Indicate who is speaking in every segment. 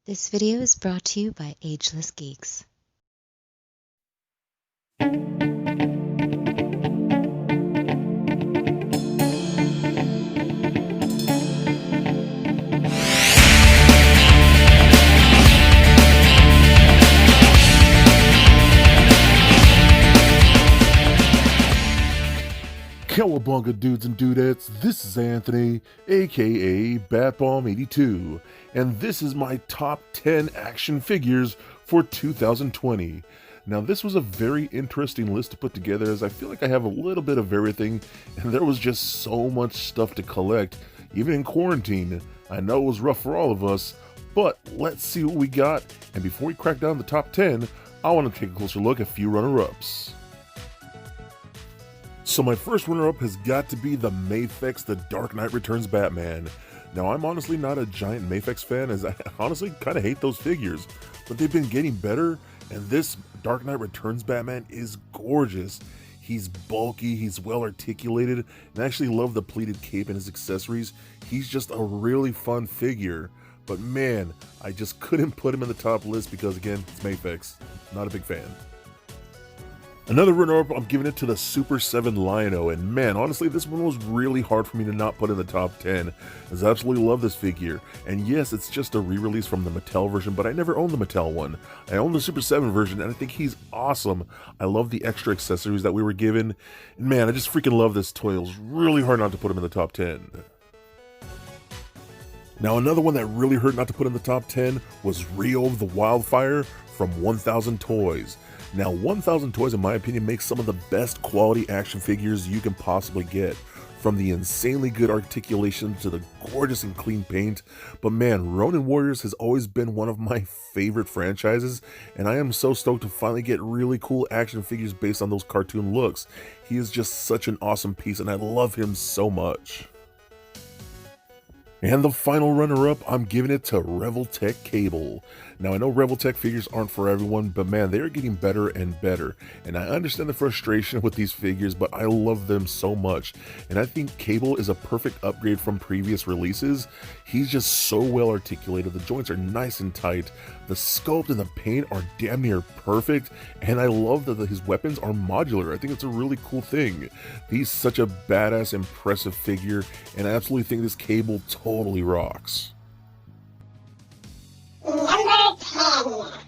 Speaker 1: This video is brought to you by Ageless Geeks.
Speaker 2: Cowabunga dudes and dudettes, this is Anthony, aka Batbomb82, and this is my top 10 action figures for 2020. Now this was a very interesting list to put together as I feel like I have a little bit of everything and there was just so much stuff to collect, even in quarantine. I know it was rough for all of us, but let's see what we got, and before we crack down the top 10, I want to take a closer look at a few runner-ups. So my first runner-up has got to be the Mafex The Dark Knight Returns Batman. Now I'm honestly not a giant Mafex fan as I honestly kind of hate those figures, but they've been getting better and this Dark Knight Returns Batman is gorgeous. He's bulky, he's well articulated, and I actually love the pleated cape and his accessories. He's just a really fun figure, but man, I just couldn't put him in the top list because again, it's Mafex. Not a big fan. Another runner-up, I'm giving it to the Super 7 Lion-O, and man, honestly, this one was really hard for me to not put in the top 10, as I absolutely love this figure. And yes, it's just a re-release from the Mattel version, but I never owned the Mattel one. I own the Super 7 version, and I think he's awesome. I love the extra accessories that we were given, and man, I just freaking love this toy. It was really hard not to put him in the top 10. Now another one that really hurt not to put in the top 10 was Rio of the Wildfire from 1000 Toys. Now 1000 Toys in my opinion makes some of the best quality action figures you can possibly get. From the insanely good articulation to the gorgeous and clean paint. But man, Ronin Warriors has always been one of my favorite franchises, and I am so stoked to finally get really cool action figures based on those cartoon looks. He is just such an awesome piece and I love him so much. And the final runner-up, I'm giving it to Revoltech Cable. Now I know Revoltech figures aren't for everyone, but man, they are getting better and better. And I understand the frustration with these figures, but I love them so much. And I think Cable is a perfect upgrade from previous releases. He's just so well articulated, the joints are nice and tight, the sculpt and the paint are damn near perfect, and I love that his weapons are modular. I think it's a really cool thing. He's such a badass, impressive figure, and I absolutely think this Cable totally rocks.
Speaker 3: Number 10.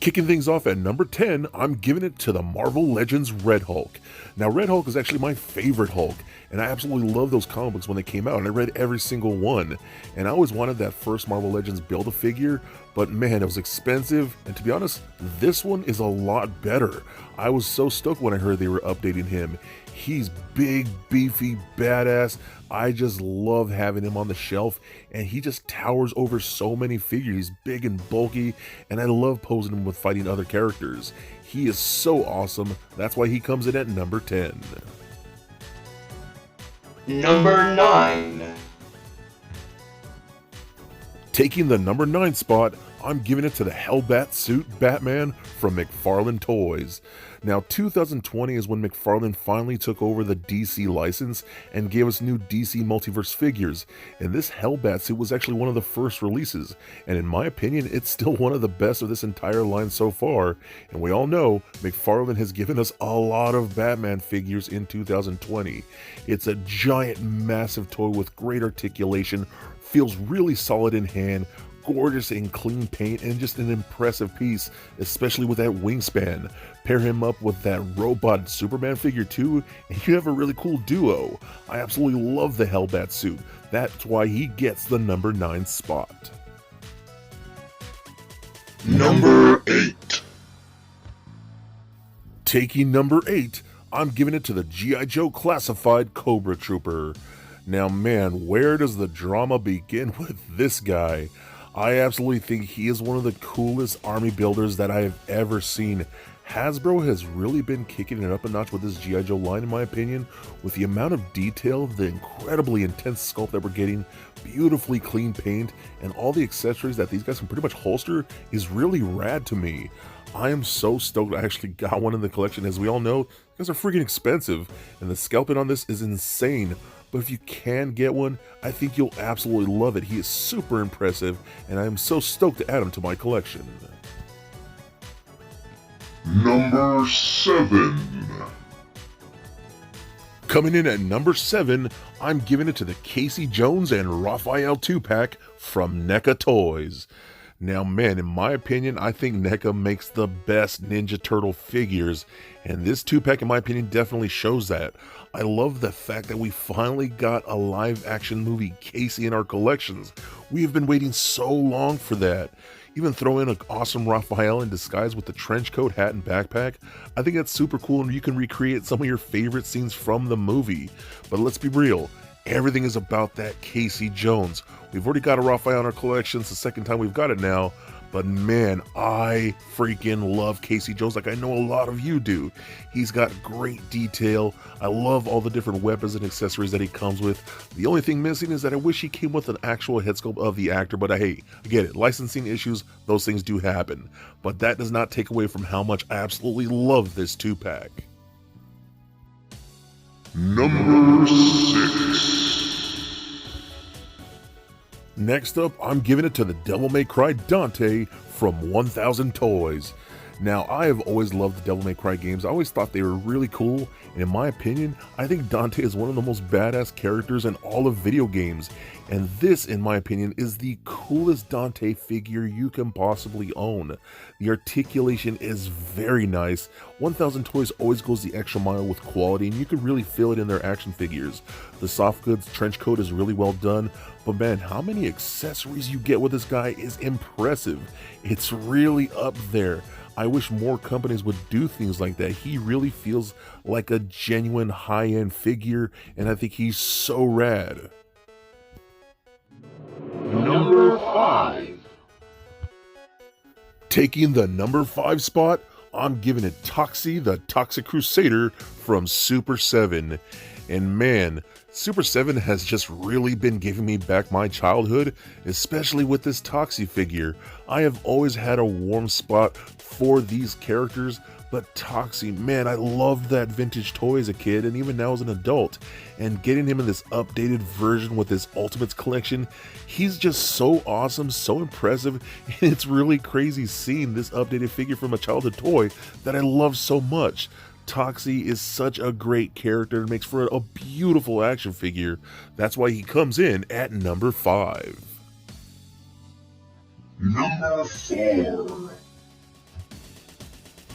Speaker 2: Kicking things off at number 10, I'm giving it to the Marvel Legends Red Hulk. Now Red Hulk is actually my favorite Hulk, and I absolutely love those comic books when they came out, and I read every single one. And I always wanted that first Marvel Legends Build-A-Figure, but man, it was expensive, and to be honest, this one is a lot better. I was so stoked when I heard they were updating him. He's big, beefy, badass. I just love having him on the shelf, and he just towers over so many figures. He's big and bulky, and I love posing him with fighting other characters. He is so awesome. That's why he comes in at number 10.
Speaker 4: Number 9.
Speaker 2: Taking the number 9 spot, I'm giving it to the Hellbat Suit Batman from McFarlane Toys. Now 2020 is when McFarlane finally took over the DC license and gave us new DC Multiverse figures, and this Hellbat suit was actually one of the first releases, and in my opinion it's still one of the best of this entire line so far, and we all know McFarlane has given us a lot of Batman figures in 2020. It's a giant massive toy with great articulation, feels really solid in hand, gorgeous and clean paint, and just an impressive piece, especially with that wingspan. Pair him up with that robot Superman figure too, and you have a really cool duo. I absolutely love the Hellbat suit. That's why he gets the number 9 spot.
Speaker 4: Number 8.
Speaker 2: Taking number 8, I'm giving it to the G.I. Joe Classified Cobra Trooper. Now man, where does the drama begin with this guy? I absolutely think he is one of the coolest army builders that I have ever seen. Hasbro has really been kicking it up a notch with this G.I. Joe line in my opinion, with the amount of detail, the incredibly intense sculpt that we're getting, beautifully clean paint, and all the accessories that these guys can pretty much holster is really rad to me. I am so stoked I actually got one in the collection. As we all know, these guys are freaking expensive, and the scalping on this is insane. but if you can get one, I think you'll absolutely love it. He is super impressive, and I am so stoked to add him to my collection.
Speaker 4: Number 7.
Speaker 2: Coming in at number 7, I'm giving it to the Casey Jones and Raphael 2-pack from NECA Toys. Now, man, in my opinion, I think NECA makes the best Ninja Turtle figures, and this 2-pack, in my opinion, definitely shows that. I love the fact that we finally got a live-action movie Casey in our collections. We have been waiting so long for that. Even throw in an awesome Raphael in disguise with the trench coat, hat, and backpack. I think that's super cool, and you can recreate some of your favorite scenes from the movie. But let's be real, everything is about that Casey Jones. We've already got a Raphael in our collection. It's the second time we've got it now. But man, I freaking love Casey Jones like I know a lot of you do. He's got great detail. I love all the different weapons and accessories that he comes with. The only thing missing is that I wish he came with an actual head sculpt of the actor, but I get it. Licensing issues, those things do happen. But that does not take away from how much I absolutely love this 2-pack.
Speaker 4: Number 6.
Speaker 2: Next up, I'm giving it to the Devil May Cry Dante from 1000 Toys. Now, I have always loved the Devil May Cry games. I always thought they were really cool, and in my opinion, I think Dante is one of the most badass characters in all of video games. And this, in my opinion, is the coolest Dante figure you can possibly own. The articulation is very nice. 1000 Toys always goes the extra mile with quality, and you can really feel it in their action figures. The soft goods trench coat is really well done, but man, how many accessories you get with this guy is impressive. It's really up there. I wish more companies would do things like that. He really feels like a genuine high-end figure, and I think he's so rad.
Speaker 4: Number 5.
Speaker 2: Taking the number 5 spot, I'm giving it Toxie the Toxic Crusader from Super 7. And man, Super 7 has just really been giving me back my childhood, especially with this Toxie figure. I have always had a warm spot for these characters, but Toxie, man, I loved that vintage toy as a kid and even now as an adult. And getting him in this updated version with his Ultimates collection, he's just so awesome, so impressive, and it's really crazy seeing this updated figure from a childhood toy that I love so much. Toxie is such a great character and makes for a beautiful action figure. That's why he comes in at number 5.
Speaker 4: Number 4.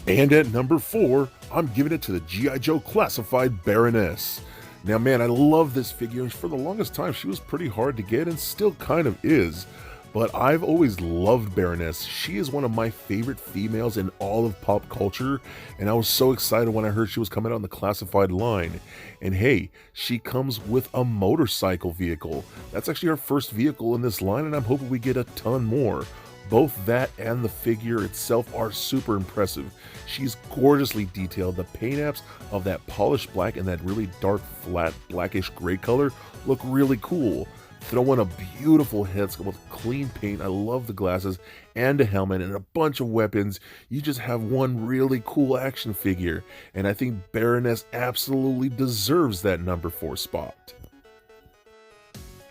Speaker 2: And at number 4, I'm giving it to the G.I. Joe Classified Baroness. Now man, I love this figure. For the longest time, she was pretty hard to get and still kind of is. But I've always loved Baroness. She is one of my favorite females in all of pop culture, and I was so excited when I heard she was coming out in the Classified line. And hey, she comes with a motorcycle vehicle. That's actually our first vehicle in this line, and I'm hoping we get a ton more. Both that and the figure itself are super impressive. She's gorgeously detailed. The paint apps of that polished black and that really dark, flat, blackish gray color look really cool. Throw in a beautiful head sculpt with clean paint. I love the glasses and a helmet and a bunch of weapons. You just have one really cool action figure, and I think Baroness absolutely deserves that number 4 spot.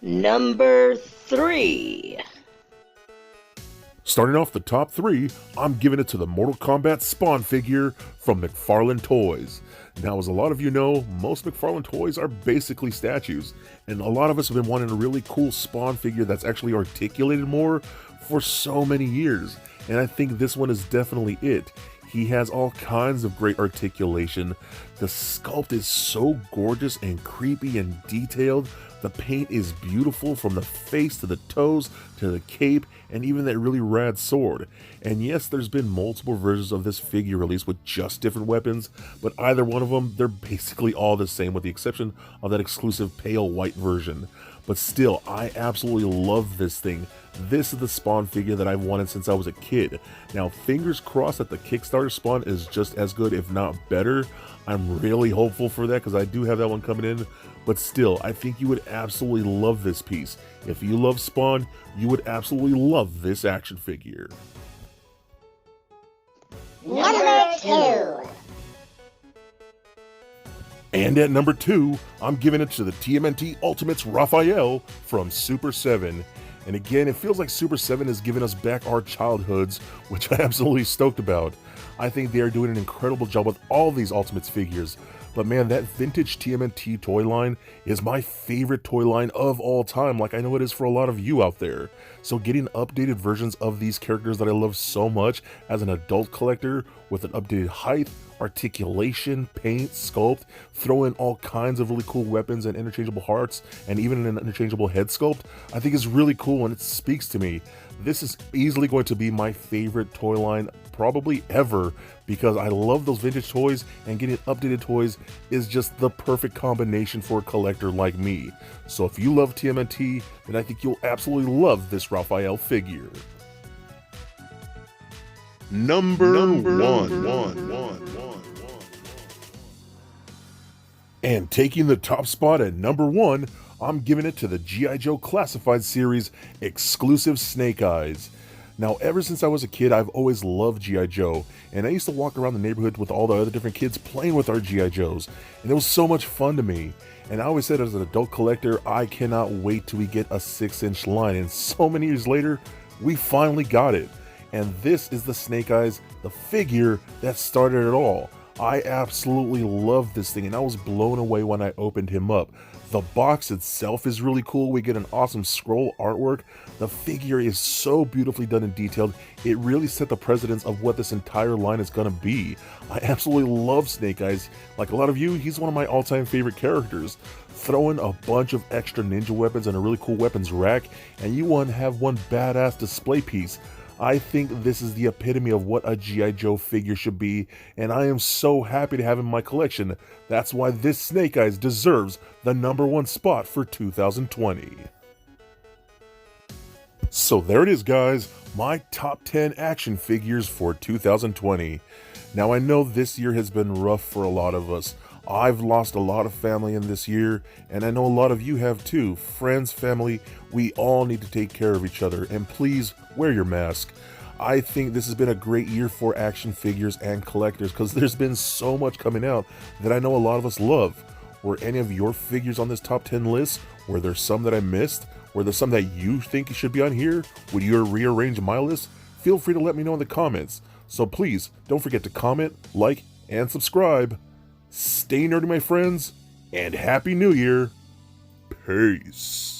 Speaker 5: Number 3.
Speaker 2: Starting off the top 3, I'm giving it to the Mortal Kombat Spawn figure from McFarlane Toys. Now, as a lot of you know, most McFarlane toys are basically statues, and a lot of us have been wanting a really cool Spawn figure that's actually articulated more for so many years, and I think this one is definitely it. He has all kinds of great articulation. The sculpt is so gorgeous and creepy and detailed. The paint is beautiful from the face to the toes to the cape and even that really rad sword. And yes, there's been multiple versions of this figure released with just different weapons, but either one of them, they're basically all the same with the exception of that exclusive pale white version. But still, I absolutely love this thing. This is the Spawn figure that I've wanted since I was a kid. Now, fingers crossed that the Kickstarter Spawn is just as good, if not better. I'm really hopeful for that because I do have that one coming in. But still, I think you would absolutely love this piece. If you love Spawn, you would absolutely love this action figure.
Speaker 3: Number 2.
Speaker 2: And at number 2, I'm giving it to the TMNT Ultimates Raphael from Super 7. And again, it feels like Super 7 has given us back our childhoods, which I'm absolutely stoked about. I think they are doing an incredible job with all these Ultimates figures. But man, that vintage TMNT toy line is my favorite toy line of all time, like I know it is for a lot of you out there. So getting updated versions of these characters that I love so much as an adult collector with an updated height, articulation, paint, sculpt, throw in all kinds of really cool weapons and interchangeable hearts, and even an interchangeable head sculpt, I think is really cool and it speaks to me. This is easily going to be my favorite toy line probably ever because I love those vintage toys, and getting updated toys is just the perfect combination for a collector like me. So if you love TMNT, then I think you'll absolutely love this Raphael figure.
Speaker 4: Number one.
Speaker 2: And taking the top spot at number 1, I'm giving it to the G.I. Joe Classified Series exclusive Snake Eyes. Now, ever since I was a kid, I've always loved G.I. Joe, and I used to walk around the neighborhood with all the other different kids playing with our G.I. Joes, and it was so much fun to me. And I always said as an adult collector, I cannot wait till we get a 6-inch line, and so many years later, we finally got it. And this is the Snake Eyes, the figure that started it all. I absolutely love this thing, and I was blown away when I opened him up. The box itself is really cool. We get an awesome scroll artwork. The figure is so beautifully done and detailed. It really set the precedence of what this entire line is going to be. I absolutely love Snake Eyes. Like a lot of you, he's one of my all-time favorite characters. Throw in a bunch of extra ninja weapons and a really cool weapons rack, and you have one badass display piece. I think this is the epitome of what a G.I. Joe figure should be, and I am so happy to have him in my collection. That's why this Snake Eyes deserves the number 1 spot for 2020. So there it is, guys, my top 10 action figures for 2020. Now I know this year has been rough for a lot of us. I've lost a lot of family in this year, and I know a lot of you have too. Friends, family, we all need to take care of each other, and please wear your mask. I think this has been a great year for action figures and collectors because there's been so much coming out that I know a lot of us love. Were any of your figures on this top 10 list? Were there some that I missed? Were there some that you think should be on here? Would you rearrange my list? Feel free to let me know in the comments. So please, don't forget to comment, like, and subscribe. Stay nerdy, my friends, and Happy New Year. Peace.